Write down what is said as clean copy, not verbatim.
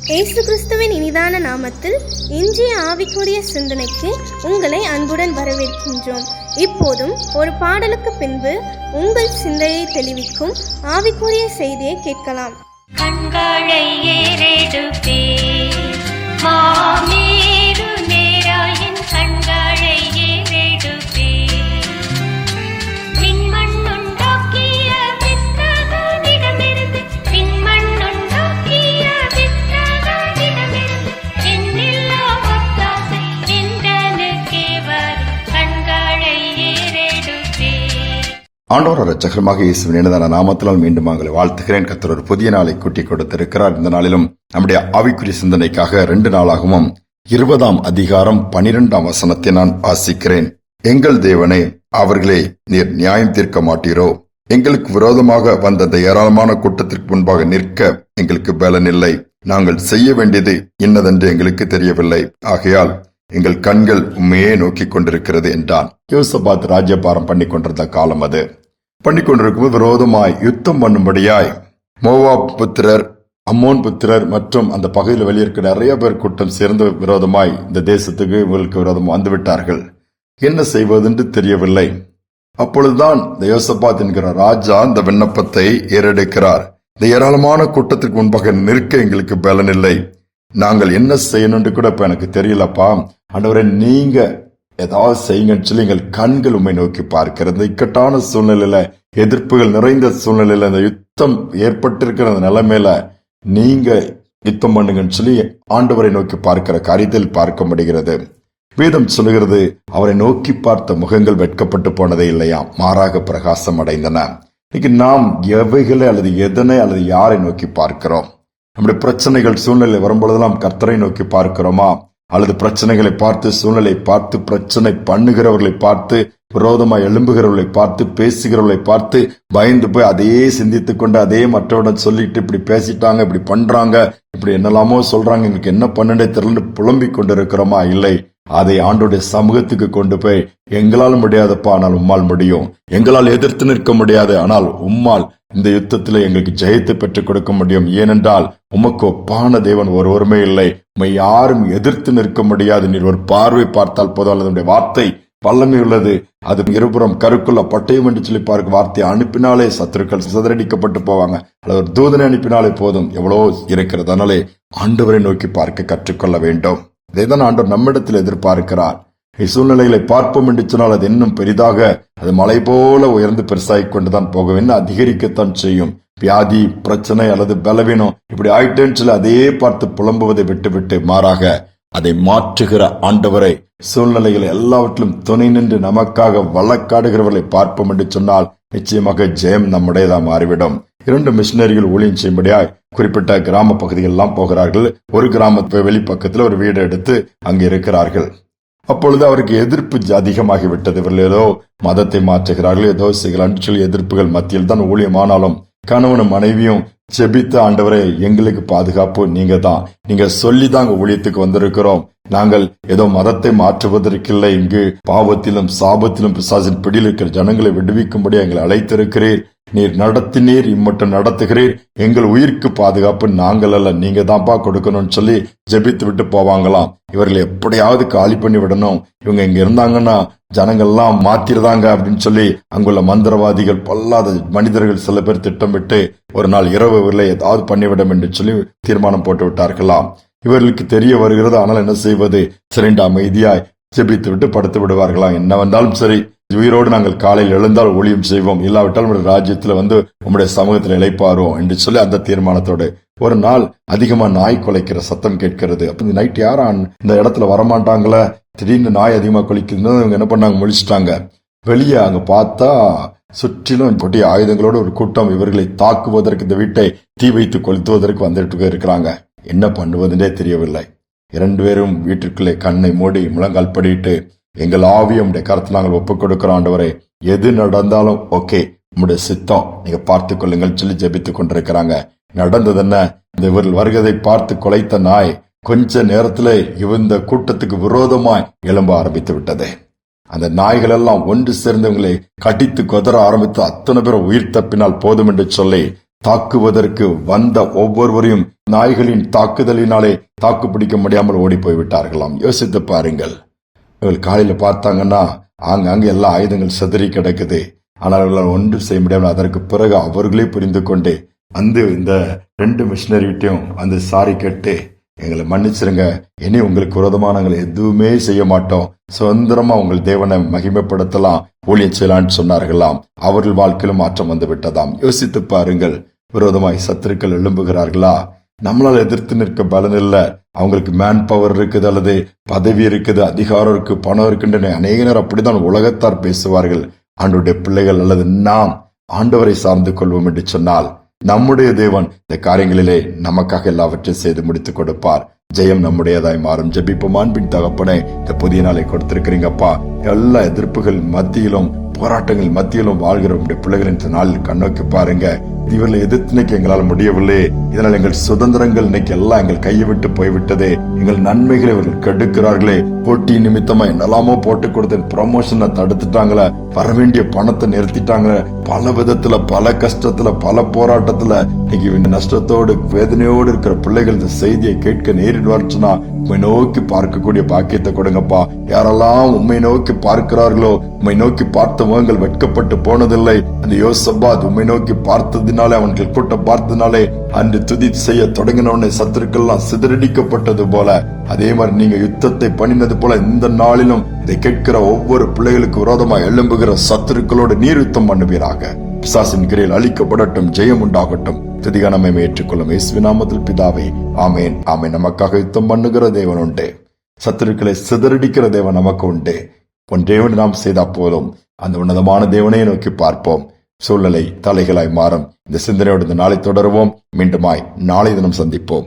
இயேசு கிறிஸ்துவின் இனிதான நாமத்தில் இன்றைய ஆவிக்குரிய சிந்தனைக்கு உங்களை அன்புடன் வரவேற்கின்றோம். இப்போதும் ஒரு பாடலுக்கு பின்பு உங்கள் சிந்தையை தெளிவிக்கும் ஆவிக்குரிய செய்தியை கேட்கலாம். கண்களை ஏறெடுப்பே மாமேரு நேராயின் கண்களை ஏறெடுப்பே விண்மண்ணுண்டாக்கிய வித்தகனிடமிருந்து விண்மண்ணுண்டாக்கிய வித்தகனிடமிருந்து என்னில்லா ஒத்தாசை நின்றனுக்கே வரும் கண்களை ஏறெடுப்பே. ஆண்டவர் இரட்சகருமாக இயேசுவின் இனிதான நாமத்தினால் மீண்டும் உங்களை வாழ்த்துகிறேன். கர்த்தர் ஒரு புதிய நாளை கூட்டிக் கொடுத்திருக்கிறார். இந்த நாளிலும் நம்முடைய ஆவிக்குரிய சிந்தனைக்காக 2 நாளாகவும் 20ஆம் அதிகாரம் 12ஆம் வசனத்தை நான் வாசிக்கிறேன். எங்கள் தேவனே, அவர்களே நீர் நியாயம் தீர்க்க மாட்டீரோ? எங்களுக்கு விரோதமாக வந்த அந்த ஏராளமான கூட்டத்திற்கு முன்பாக நிற்க எங்களுக்கு பலன் இல்லை. நாங்கள் செய்ய வேண்டியது இன்னதென்று எங்களுக்கு தெரியவில்லை. ஆகையால் எங்கள் கண்கள் உண்மையே நோக்கி கொண்டிருக்கிறது என்றான். யோசபாத் ராஜ்யபாரம் பண்ணி கொண்டிருந்த காலம் அது. பண்ணிக்கொண்டிருக்கும் விரோதமாய் யுத்தம் பண்ணும்படியாய் மோவாப் புத்திரர், அம்மோன் புத்திரர் மற்றும் அந்த பகுதியில் வெளியிருக்கிற நிறைய பேர் கூட்டம் சேர்ந்து விரோதமாய் இந்த தேசத்துக்கு இவர்களுக்கு விரோதம் வந்துவிட்டார்கள். என்ன செய்வதென்று தெரியவில்லை. அப்பொழுதுதான் இந்த யோசபாத் என்கிற ராஜா இந்த விண்ணப்பத்தை ஏறெடுக்கிறார். இந்த ஏராளமான கூட்டத்திற்கு முன்பாக நிற்க எங்களுக்கு பலன் இல்லை. நாங்கள் என்ன செய்யணும்னு கூட இப்ப எனக்கு தெரியலப்பா. ஆண்டவரே, நீங்க ஏதாவது செய்யுங்கன்னு சொல்லி எங்கள் கண்கள் உண்மை நோக்கி பார்க்கிறது. இக்கட்டான சூழ்நிலையில, எதிர்ப்புகள் நிறைந்த சூழ்நிலையில, இந்த யுத்தம் ஏற்பட்டிருக்கிற நிலைமையில நீங்க யுத்தம் பண்ணுங்கன்னு சொல்லி ஆண்டவரை நோக்கி பார்க்கிற காரியத்தில் பார்க்க முடிகிறது. வேதம் சொல்லுகிறது, அவரை நோக்கி பார்த்த முகங்கள் வெட்கப்பட்டு போனதே இல்லையா, மாறாக பிரகாசம் அடைந்தன. இன்னைக்கு நாம் எவைகளை அல்லது எதனை அல்லது யாரை நோக்கி பார்க்கிறோம்? நம்முடைய பிரச்சனைகள் சூழ்நிலை வரும்பொழுதெல்லாம் கர்த்தரை நோக்கி பார்க்கிறோமா? அல்லது பிரச்சனைகளை பார்த்து, சூழ்நிலை பார்த்து, பிரச்சனை பண்ணுகிறவர்களை பார்த்து, விரோதமாய் எழும்புகிறவர்களை பார்த்து, பேசுகிறவர்களை பார்த்து பயந்து போய் அதையே சிந்தித்துக் கொண்டு அதே மற்றவருடன் சொல்லிட்டு இப்படி பேசிட்டாங்க, இப்படி பண்றாங்க, இப்படி என்னெல்லாமோ சொல்றாங்க, எங்களுக்கு என்ன பண்ணுனே தெரியல புலம்பிக் கொண்டிருக்கிறோமா? இல்லை, அதை ஆண்டோடைய சமூகத்துக்கு கொண்டு போய், எங்களால் முடியாதப்பா, ஆனால் உம்மால் முடியும். எங்களால் எதிர்த்து நிற்க முடியாது, ஆனால் உம்மால் இந்த யுத்தத்தில் எங்களுக்கு ஜெயத்தை பெற்றுக் கொடுக்க முடியும். ஏனென்றால் உமக்கு ஒப்பான தேவன் ஒருவருமே இல்லை. உம்மை யாரும் எதிர்த்து நிற்க முடியாது. நீர் ஒரு பார்வை பார்த்தால் போதும், அல்லது வார்த்தை வல்லமை உள்ளது. அது இருபுறம் கருக்குள்ள பட்டயம் என்று சொல்லி பார்க்க வார்த்தையை அனுப்பினாலே சத்துருக்கள் சிதறடிக்கப்பட்டு போவாங்க. அல்லது ஒரு தூதனை அனுப்பினாலே போதும், எவ்வளவோ இருக்கிறது. அதனாலே ஆண்டவரை நோக்கி பார்க்க கற்றுக்கொள்ள வேண்டும். இதைதான் ஆண்டவர் நம்மிடத்தில் எதிர்பார்க்கிறார். சூழ்நிலைகளை பார்ப்போம் என்று சொன்னால் அது இன்னும் பெரிதாக, அது மலை போல உயர்ந்து பெருசாகிக் கொண்டுதான் போகும், இன்னும் அதிகரிக்கத்தான் செய்யும். வியாதி, பிரச்சனை அல்லது பலவீனம் இப்படி ஆயிட்டேன்னு சொல்லி அதையே பார்த்து புலம்புவதை விட்டுவிட்டு மாறாக அதை மாற்றுகிற ஆண்டவரை, சூழ்நிலைகளை எல்லாவற்றிலும் துணை நின்று நமக்காக வழக்காடுகிறவர்களை பார்ப்போம் என்று சொன்னால் நிச்சயமாக ஜெயம் நம்முடையதா மாறிவிடும். 2 மிஷினரிகள் ஊழியம் செய்யும்படியாய் குறிப்பிட்ட கிராம பகுதிகள் எல்லாம் போகிறார்கள். ஒரு கிராமத்து வெளிப்பக்கத்தில் ஒரு வீடு எடுத்து அங்கு இருக்கிறார்கள். அப்பொழுது அவருக்கு எதிர்ப்பு அதிகமாகிவிட்டது. இவர்கள் ஏதோ மதத்தை மாற்றுகிறார்கள், ஏதோ செய்கிறார்கள் சொல்லி எதிர்ப்புகள் மத்தியில் தான் ஊழியமானாலும் கணவனும் மனைவியும் ஜெபித்த, ஆண்டவரே எங்களுக்கு பாதுகாப்பு நீங்க தான், நீங்க சொல்லிதாங்க ஊழியத்துக்கு வந்திருக்கிறோம். நாங்கள் ஏதோ மதத்தை மாற்றுவதற்கில்லை, இங்கு பாவத்திலும் சாபத்திலும் பிசாசின் பிடியில் இருக்கிற ஜனங்களை விடுவிக்கும்படி எங்களை அழைத்திருக்கிறீர். நீர் நடத்தினீர், இம்மட்டும் நடத்துகிறீர். எங்கள் உயிருக்கு பாதுகாப்பு நாங்கள் அல்ல, நீங்க தான்ப்பா கொடுக்கணும்னு சொல்லி ஜெபித்து விட்டு போவாங்களாம். இவர்களை எப்படியாவது காலி பண்ணி விடணும், இவங்க இங்க இருந்தாங்கன்னா ஜனங்கள்லாம் மாத்திருதாங்க அப்படின்னு சொல்லி அங்குள்ள மந்திரவாதிகள், பொல்லாத மனிதர்கள் சில பேர் திட்டமிட்டு ஒரு நாள் இரவு இவர்களை ஏதாவது பண்ணிவிடும் என்று சொல்லி தீர்மானம் போட்டு விட்டார்களாம். இவர்களுக்கு தெரிய வருகிறது. ஆனால் என்ன செய்வது? சிறந்த அமைதியாய் ஜெபித்து விட்டு படுத்து விடுவார்களாம். என்ன வந்தாலும் சரி, உயிரோடு நாங்கள் காலையில் எழுந்தால் ஊழியம் செய்வோம், இல்லாவிட்டால் உங்களுடைய ராஜ்யத்தில் வந்து உங்களுடைய சமூகத்தில் இளைப்பாருவோம் என்று சொல்லி அந்த தீர்மானத்தோடு ஒரு நாள் அதிகமா நாய் குலைக்கிற சத்தம் கேட்கிறது. அப்ப இந்த நைட் யாரும் இந்த இடத்துல வரமாட்டாங்களே, திடீர்னு நாய் அதிகமா குலைக்குதுன்னு இவங்க என்ன பண்ணாங்க, முழிச்சிட்டாங்க. வெளியே அங்க பார்த்தா சுற்றிலும் கொட்டி ஆயுதங்களோடு ஒரு கூட்டம் இவர்களை தாக்குவதற்கு, இந்த வீட்டை தீ வைத்து கொளுத்துவதற்கு வந்துட்டு இருக்கிறாங்க. என்ன பண்ணுவதுன்றே தெரியவில்லை. 2 பேரும் வீட்டிற்குள்ளே கண்ணை மூடி முழங்கால் படிட்டு, எங்கள் ஆவியை உடைய கருத்தில் நாங்கள் ஒப்புக் கொடுக்கிறோம் ஆண்டவரே, எது நடந்தாலும் ஓகே, உங்களுடைய சித்தம் நீங்க பார்த்துக் கொள்ளுங்கள் சொல்லி ஜெபித்துக் கொண்டிருக்கிறாங்க. நடந்தது என்ன? இந்த இவர்கள் வருகதை பார்த்து கொலைத்த நாய் கொஞ்ச நேரத்துல இந்த கூட்டத்துக்கு விரோதமாய் எழும்ப ஆரம்பித்து விட்டது. அந்த நாய்கள் எல்லாம் ஒன்று சேர்ந்தவங்களை கடித்து கொதற ஆரம்பித்து அத்தனை பேரும் உயிர் தப்பினால் போதும் என்று சொல்லி தாக்குவதற்கு வந்த ஒவ்வொருவரையும் நாய்களின் தாக்குதலினாலே தாக்கு பிடிக்க முடியாமல் ஓடி போய்விட்டார்களாம். யோசித்து பாருங்கள். இவர்கள் காலையில பார்த்தாங்கன்னா ஆங்காங்க எல்லா ஆயுதங்கள் சிதறி கிடக்குது. ஆனால் அவர்களால் ஒன்றும் செய்ய முடியாமல் அதற்கு பிறகு அவர்களே புரிந்து கொண்டு இந்த 2 மிஷினரிட்டையும் சாரி கேட்டு எங்களை மன்னிச்சிருங்க, இனி உங்களுக்கு விரோதமா நாங்கள் எதுவுமே செய்ய மாட்டோம், சுதந்திரமா உங்கள் தேவனை மகிமைப்படுத்தலாம், ஊழியம் செய்யலான்னு சொன்னார்களாம். அவர்கள் வாழ்க்கையிலும் மாற்றம் வந்து விட்டதாம். யோசித்து பாருங்கள். விரோதமாய் சத்துருக்கள் எழும்புகிறார்களா? நம்மளால எதிர்த்து நிற்க பலன் இல்ல. அவங்களுக்கு மேன் பவர் இருக்குது, அல்லது பதவி இருக்குது, அதிகாரம் இருக்கு, பணம் இருக்குன்னு அநேகர் அப்படித்தான் உலகத்தார் பேசுவார்கள். ஆண்டவருடைய பிள்ளைகள் அல்லது நாம் ஆண்டவரை சார்ந்து கொள்வோம் என்று சொன்னால் நம்முடைய தேவன் இந்த காரியங்களிலே நமக்காக எல்லாவற்றையும் செய்து முடித்துக் கொடுப்பார். ஜெயம் நம்முடையதாய் மாறும். ஜெபிப்போம். அன்பின் தகப்பனே, இந்த புதிய நாளை கொடுத்திருக்கிறீங்கப்பா. எல்லா எதிர்ப்புகள் மத்தியிலும் போராட்டங்கள் மத்தியிலும் வாழ்கிற பிள்ளைகள் இந்த நாளில் கண்ணோக்கி பாருங்க. இவர்களை எதிர்த்து எங்களால் முடியவில்லை, இதனால் எங்கள் சுதந்திரங்கள் இன்னைக்கு எல்லாம் எங்கள் கையை விட்டு போய்விட்டதே, எங்கள் நன்மைகளை இவர்கள் கெடுக்கிறார்களே, போட்டி நிமித்தமா என்னெல்லாமோ போட்டு கொடுத்த ப்ரமோஷனை தடுத்துட்டாங்களே, வரவேண்டிய பணத்தை நிறுத்திட்டாங்களே, பல விதத்துல பல கஷ்டத்துல பல போராட்டத்துல இன்னைக்கு நஷ்டத்தோடு வேதனையோடு இருக்கிற பிள்ளைகள் இந்த செய்தியை கேட்க நேரிடுவார்ச்சுன்னா உண்மை நோக்கி பார்க்கக்கூடிய பாக்கியத்தை கொடுங்கப்பா. யாரெல்லாம் உண்மை நோக்கி பார்க்கிறார்களோ, உண்மை நோக்கி பார்த்த முகங்கள் வெட்கப்பட்டு போனதில்லை. அந்த யோசபாத் உண்மை நோக்கி பார்த்ததினாலே, அவன்கள் கூட்டம் பார்த்ததினாலே அன்று துதி செய்ய தொடங்கினவனை சத்துருக்கெல்லாம் சிதறடிக்கப்பட்டது போல, அதே மாதிரி நீங்க யுத்தத்தை பண்ணினது போல இந்த நாளிலும் இதை கேட்கிற ஒவ்வொரு பிள்ளைகளுக்கு விரோதமாக எழும்புகிற சத்துருக்களோடு நீர் யுத்தம் பண்ணுவீராக. பிசாசின் கிரையில் அழிக்கப்படட்டும், ஜெயம் உண்டாகட்டும். துதிகானமை ஏற்றுக்கொள்ளும் இயேசுவின் நாமத்தில் பிதாவே, ஆமேன். ஆமேன். நமக்காக யுத்தம் பண்ணுகிற தேவன் உண்டு, சத்துருக்களை சிதறடிக்கிற தேவன் நமக்கு உண்டு. ஒன்றே ஒன்று நாம் செய்தா போதும், அந்த உன்னதமான தேவனையை நோக்கி பார்ப்போம். சூழ்நிலை தலைகளாய் மாறும். இந்த சிந்தனையோடு இந்த நாளை தொடருவோம். மீண்டுமாய் நாளை தினம் சந்திப்போம்.